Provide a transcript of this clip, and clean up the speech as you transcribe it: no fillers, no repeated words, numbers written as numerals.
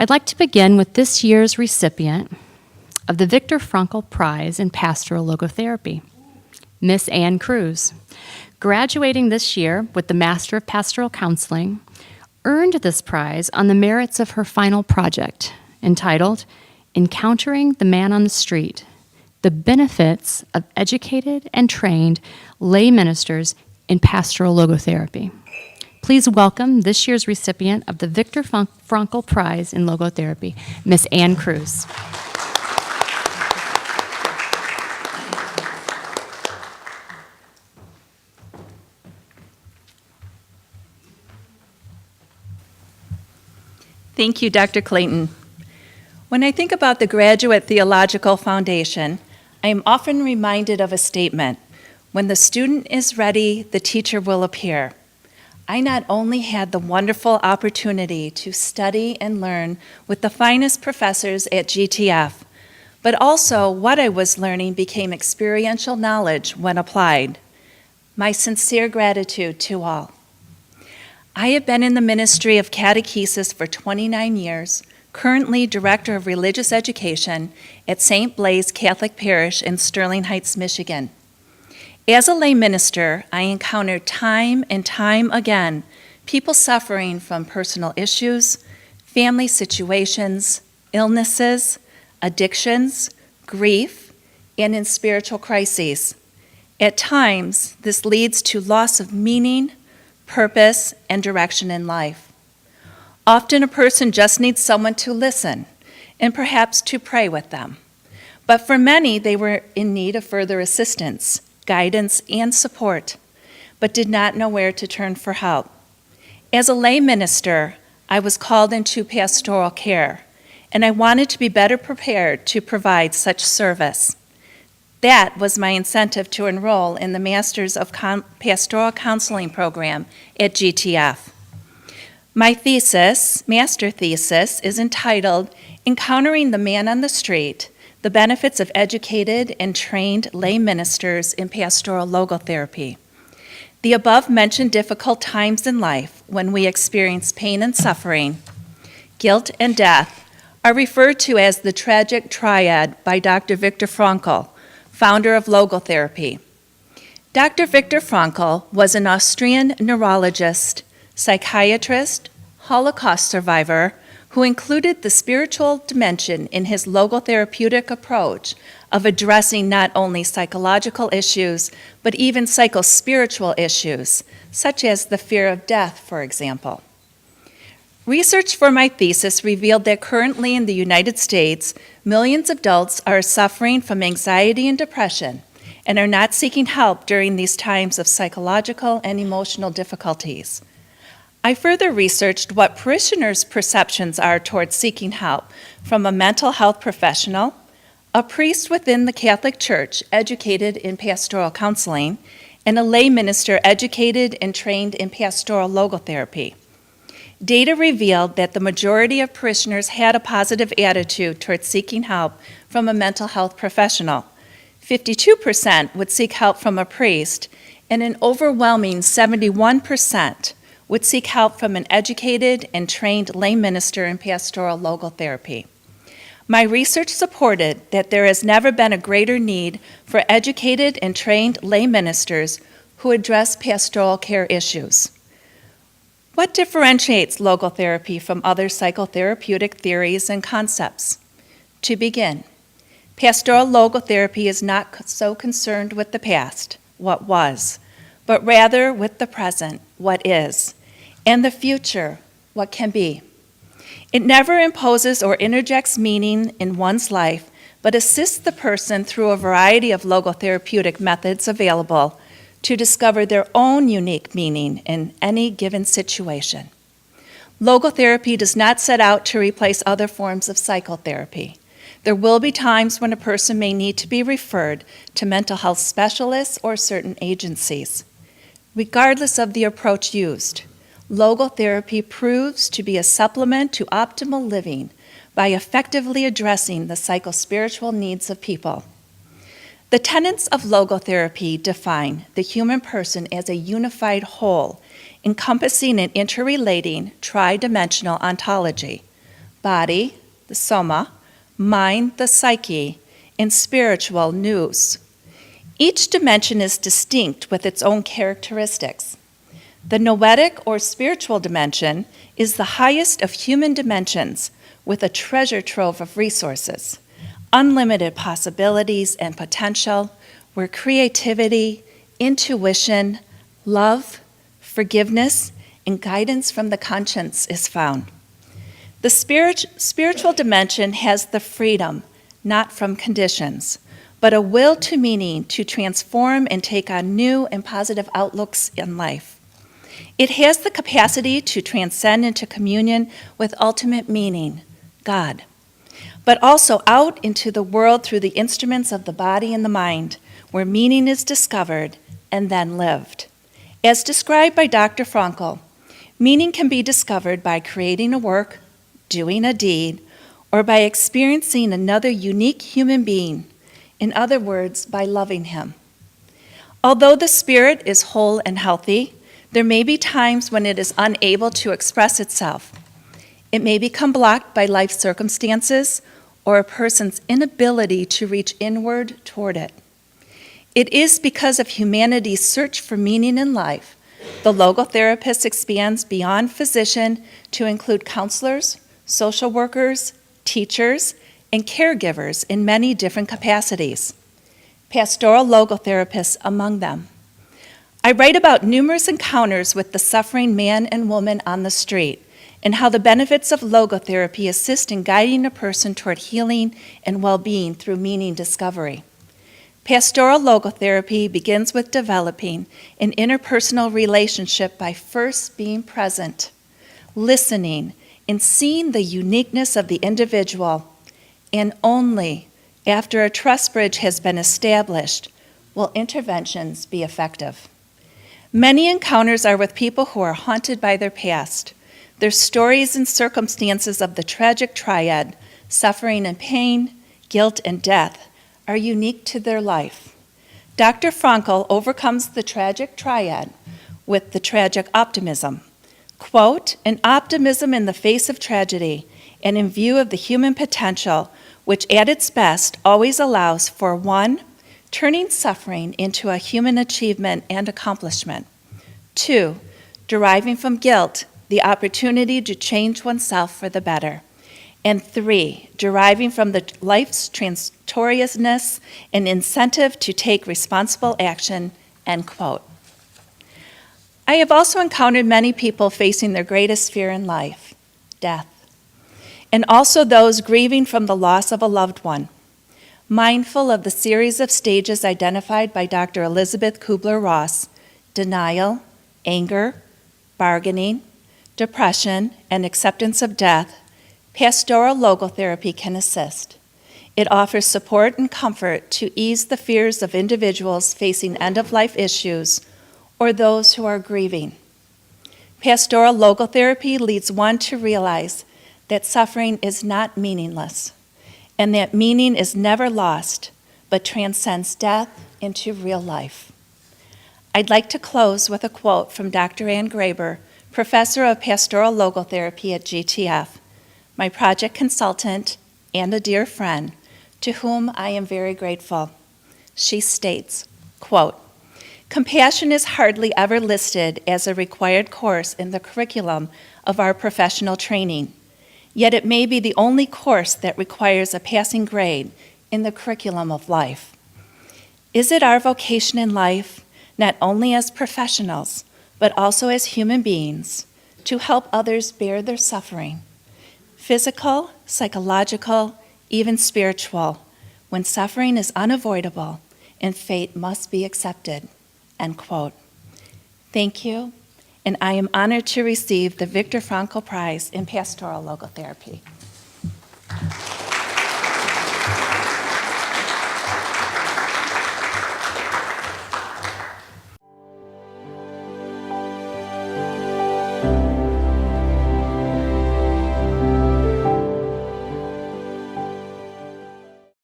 I'd like to begin with this year's recipient of the Viktor Frankl Prize in Pastoral Logotherapy, Miss Ann Krus. Graduating this year with the Master of Pastoral Counseling, earned this prize on the merits of her final project, entitled Encountering the Man on the Street, the Benefits of Educated and Trained Lay Ministers in Pastoral Logotherapy. Please welcome this year's recipient of the Viktor Frankl Prize in Logotherapy, Miss Ann Krus. Thank you, Dr. Clayton. When I think about the Graduate Theological Foundation, I am often reminded of a statement: when the student is ready, the teacher will appear. I not only had the wonderful opportunity to study and learn with the finest professors at GTF, but also what I was learning became experiential knowledge when applied. My sincere gratitude to all. I have been in the ministry of catechesis for 29 years, currently Director of Religious Education at St. Blaise Catholic Parish in Sterling Heights, Michigan. As a lay minister, I encountered time and time again people suffering from personal issues, family situations, illnesses, addictions, grief, and in spiritual crises. At times, this leads to loss of meaning, purpose, and direction in life. Often a person just needs someone to listen and perhaps to pray with them. But for many, they were in need of further assistance, guidance, and support, but did not know where to turn for help. As a lay minister, I was called into pastoral care, and I wanted to be better prepared to provide such service. That was my incentive to enroll in the Masters of Pastoral Counseling program at GTF. My master thesis, is entitled Encountering the Man on the Street, the Benefits of Educated and Trained Lay Ministers in Pastoral Logotherapy. The above-mentioned difficult times in life when we experience pain and suffering, guilt and death, are referred to as the tragic triad by Dr. Viktor Frankl, founder of logotherapy. Dr. Viktor Frankl was an Austrian neurologist, psychiatrist, Holocaust survivor, who included the spiritual dimension in his logotherapeutic approach of addressing not only psychological issues, but even psychospiritual issues, such as the fear of death, for example. Research for my thesis revealed that currently in the United States, millions of adults are suffering from anxiety and depression and are not seeking help during these times of psychological and emotional difficulties. I further researched what parishioners' perceptions are towards seeking help from a mental health professional, a priest within the Catholic Church educated in pastoral counseling, and a lay minister educated and trained in pastoral logotherapy. Data revealed that the majority of parishioners had a positive attitude towards seeking help from a mental health professional. 52% would seek help from a priest, and an overwhelming 71% would seek help from an educated and trained lay minister in pastoral logotherapy. My research supported that there has never been a greater need for educated and trained lay ministers who address pastoral care issues. What differentiates logotherapy from other psychotherapeutic theories and concepts? To begin, pastoral logotherapy is not so concerned with the past, what was, but rather with the present, what is, and the future, what can be. It never imposes or interjects meaning in one's life, but assists the person through a variety of logotherapeutic methods available to discover their own unique meaning in any given situation. Logotherapy does not set out to replace other forms of psychotherapy. There will be times when a person may need to be referred to mental health specialists or certain agencies. Regardless of the approach used, logotherapy proves to be a supplement to optimal living by effectively addressing the psychospiritual needs of people. The tenets of logotherapy define the human person as a unified whole, encompassing an interrelating, tri-dimensional ontology: body, the soma, mind, the psyche, and spiritual, nous. Each dimension is distinct with its own characteristics. The noetic or spiritual dimension is the highest of human dimensions with a treasure trove of resources, unlimited possibilities and potential, where creativity, intuition, love, forgiveness, and guidance from the conscience is found. The spiritual dimension has the freedom, not from conditions, but a will to meaning to transform and take on new and positive outlooks in life. It has the capacity to transcend into communion with ultimate meaning, God, but also out into the world through the instruments of the body and the mind, where meaning is discovered and then lived. As described by Dr. Frankl, meaning can be discovered by creating a work, doing a deed, or by experiencing another unique human being, in other words, by loving him. Although the spirit is whole and healthy, there may be times when it is unable to express itself. It may become blocked by life circumstances or a person's inability to reach inward toward it. It is because of humanity's search for meaning in life, the logotherapist expands beyond physician to include counselors, social workers, teachers, and caregivers in many different capacities. Pastoral logotherapists among them. I write about numerous encounters with the suffering man and woman on the street and how the benefits of logotherapy assist in guiding a person toward healing and well-being through meaning discovery. Pastoral logotherapy begins with developing an interpersonal relationship by first being present, listening, and seeing the uniqueness of the individual, and only after a trust bridge has been established will interventions be effective. Many encounters are with people who are haunted by their past. Their stories and circumstances of the tragic triad, suffering and pain, guilt and death, are unique to their life. Dr. Frankl overcomes the tragic triad with the tragic optimism. Quote, an optimism in the face of tragedy and in view of the human potential, which at its best always allows for one, turning suffering into a human achievement and accomplishment. Two, deriving from guilt the opportunity to change oneself for the better. And three, deriving from the life's transitousness an incentive to take responsible action, end quote. I have also encountered many people facing their greatest fear in life, death, and also those grieving from the loss of a loved one. Mindful of the series of stages identified by Dr. Elizabeth Kubler-Ross, denial, anger, bargaining, depression, and acceptance of death, pastoral logotherapy can assist. It offers support and comfort to ease the fears of individuals facing end-of-life issues or those who are grieving. Pastoral logotherapy leads one to realize that suffering is not meaningless and that meaning is never lost but transcends death into real life. I'd like to close with a quote from Dr. Ann Graber, professor of pastoral logotherapy at GTF, my project consultant and a dear friend, to whom I am very grateful. She states, quote, compassion is hardly ever listed as a required course in the curriculum of our professional training, yet it may be the only course that requires a passing grade in the curriculum of life. Is it our vocation in life, not only as professionals, but also as human beings, to help others bear their suffering, physical, psychological, even spiritual, when suffering is unavoidable and fate must be accepted, end quote. Thank you, and I am honored to receive the Viktor Frankl Prize in Pastoral Logotherapy.